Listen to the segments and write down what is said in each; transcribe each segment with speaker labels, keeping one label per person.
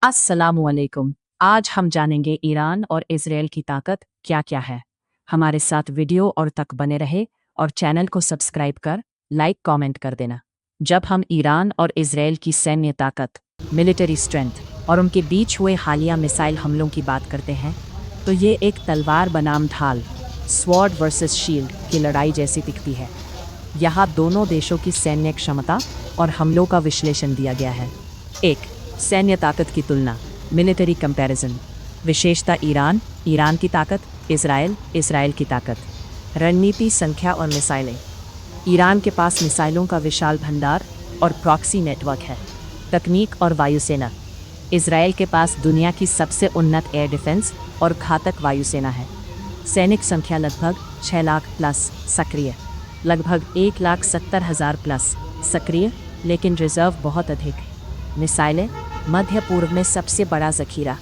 Speaker 1: अस्सलामुअलैकुम। आज हम जानेंगे ईरान और इजराइल की ताकत क्या क्या है। हमारे साथ वीडियो और तक बने रहे और चैनल को सब्सक्राइब कर लाइक कमेंट कर देना। जब हम ईरान और इजराइल की सैन्य ताकत, मिलिट्री स्ट्रेंथ और उनके बीच हुए हालिया मिसाइल हमलों की बात करते हैं तो ये एक तलवार बनाम ढाल, स्वॉर्ड वर्सेस शील्ड की लड़ाई जैसी दिखती है। यहाँ दोनों देशों की सैन्य क्षमता और हमलों का विश्लेषण दिया गया है। एक, सैन्य ताकत की तुलना, मिलिट्री कंपैरिजन। विशेषता ईरान, ईरान की ताकत, इजराइल, इजराइल की ताकत। रणनीति, संख्या और मिसाइलें। ईरान के पास मिसाइलों का विशाल भंडार और प्रॉक्सी नेटवर्क है। तकनीक और वायुसेना। इजराइल के पास दुनिया की सबसे उन्नत एयर डिफेंस और घातक वायुसेना है। सैनिक संख्या लगभग 6 लाख प्लस सक्रिय, लगभग 1,70,000 प्लस सक्रिय, लेकिन रिजर्व बहुत अधिक। मिसाइलें, मध्य पूर्व में सबसे बड़ा जखीरा,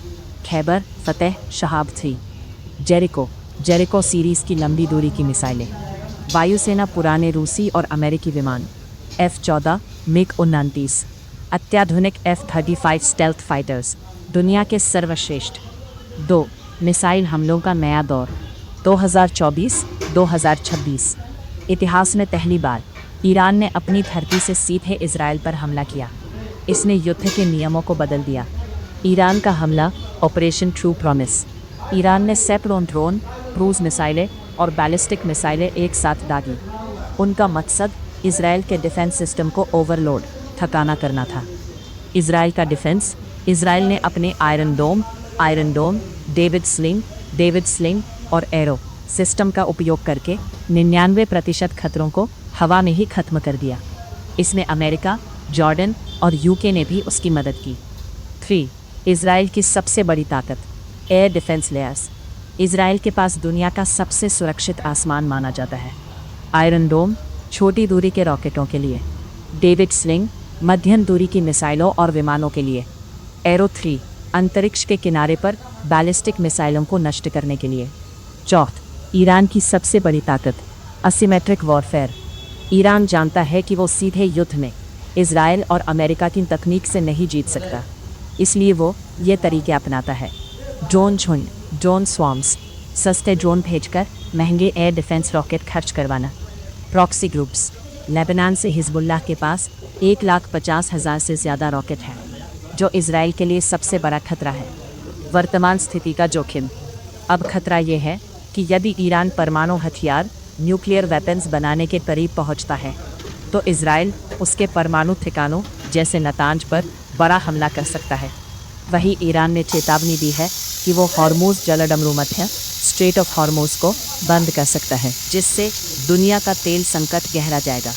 Speaker 1: खैबर फतेह शहाब 3, जेरिको सीरीज़ की लंबी दूरी की मिसाइलें। वायुसेना, पुराने रूसी और अमेरिकी विमान, F-14, MiG-29, अत्याधुनिक F-35 स्टेल्थ फाइटर्स, दुनिया के सर्वश्रेष्ठ। 2, मिसाइल हमलों का नया दौर, 2024-2026। इतिहास में पहली बार ईरान ने अपनी धरती से सीधे इजराइल पर हमला किया। इसने युद्ध के नियमों को बदल दिया। ईरान का हमला, ऑपरेशन ट्रू प्रॉमिस। ईरान ने सैकड़ों ड्रोन, क्रूज मिसाइलें और बैलिस्टिक मिसाइलें एक साथ दागी। उनका मकसद इजराइल के डिफेंस सिस्टम को ओवरलोड, थकाना करना था। इजराइल का डिफेंस, इजराइल ने अपने आयरन डोम, डेविड स्लिंग और एरो सिस्टम का उपयोग करके 99% खतरों को हवा में ही खत्म कर दिया। इसमें अमेरिका, जॉर्डन और यूके ने भी उसकी मदद की। 3, इजराइल की सबसे बड़ी ताकत, एयर डिफेंस लेयर्स। इजराइल के पास दुनिया का सबसे सुरक्षित आसमान माना जाता है। आयरन डोम, छोटी दूरी के रॉकेटों के लिए। डेविड स्लिंग, मध्यम दूरी की मिसाइलों और विमानों के लिए। एरो 3, अंतरिक्ष के किनारे पर बैलिस्टिक मिसाइलों को नष्ट करने के लिए। 4, ईरान की सबसे बड़ी ताकत, असिमेट्रिक वॉरफेयर। ईरान जानता है कि वो सीधे युद्ध में इजराइल और अमेरिका की तकनीक से नहीं जीत सकता, इसलिए वो ये तरीके अपनाता है। ड्रोन स्वॉर्म्स, सस्ते ड्रोन भेजकर महंगे एयर डिफेंस रॉकेट खर्च करवाना। प्रॉक्सी ग्रुप्स, लेबनान से हिजबुल्लाह के पास 1,50,000 से ज़्यादा रॉकेट हैं, जो इजराइल के लिए सबसे बड़ा खतरा है। वर्तमान स्थिति का जोखिम। अब खतरा ये है कि यदि ईरान परमाणु हथियार, न्यूक्लियर वेपन्स बनाने के करीब पहुंचता है तो इजराइल उसके परमाणु ठिकानों जैसे नतांज पर बड़ा हमला कर सकता है। वहीं ईरान ने चेतावनी दी है कि वो हॉर्मुज़ जलडमरू मध्य स्ट्रेट ऑफ हॉर्मुज़ को बंद कर सकता है, जिससे दुनिया का तेल संकट गहरा जाएगा।